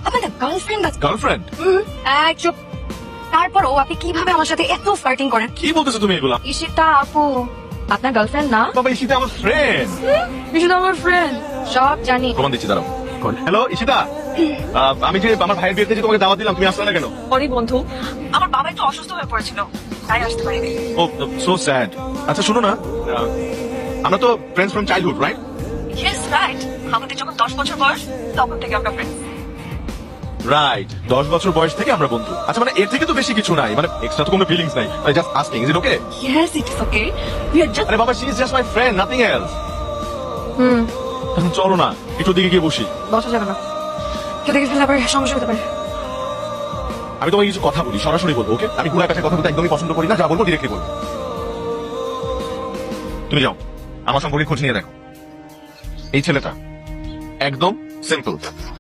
আপনার গার্লফ্রেন্ড আছে? গার্লফ্রেন্ড? চুপ। তারপরও আপনি কিভাবে আমার সাথে এত ফ্লার্টিং করেন? কি বলতেছো তুমি এগুলা? ঈশিতা আপু আপনার গার্লফ্রেন্ড না? বাবা ঈশিতা আমার ফ্রেন্ড। ঈশিতা আমার ফ্রেন্ড, সব জানি। প্রমাণ দিচ্ছি দাঁড়াও। হ্যালো ঈশিতা, আমি যে আমার ভাইয়ের বিয়েতে যে তোমাকে দাওয়াত দিলাম, তুমি আসলে না কেন? অনেক বন্ধু, আমার বাবা একটু অসুস্থ হয়ে পড়েছিল, তাই আসতে পারিনি। ও সো স্যাড। আচ্ছা শোনো না, আমরা তো friends from childhood, right? Yes right, আমাদের যখন 10 বছর বয়স তখন থেকে আমরা ফ্রেন্ডস। রাইট, 10 বছর বয়স থেকে আমরা বন্ধু। আচ্ছা মানে এর থেকে তো বেশি কিছু নাই, মানে এক্সট্রা তো কোনো ফিলিংস নাই। I just asking, is it okay? Yes it is okay, we are just. আরে বাবা, she is just my friend, nothing else. এখন চলো না একটু দিকে গিয়ে বসি। বসা যাবে না, কেউ দেখে ফেলে আবার সমস্যা হতে পারে। আমি তোমাকে কিছু কথা বলি, সরাসরি বলবো, ওকে? আমি ঘুরে কাছে কথা বলতে একদমই পছন্দ করি না, যা বলবো ডিরেক্টলি বলবো। তুমি যাও, আমার সম্পর্কে খোঁজ নিয়ে দেখো। এই ছেলেটা একদম সিম্পল।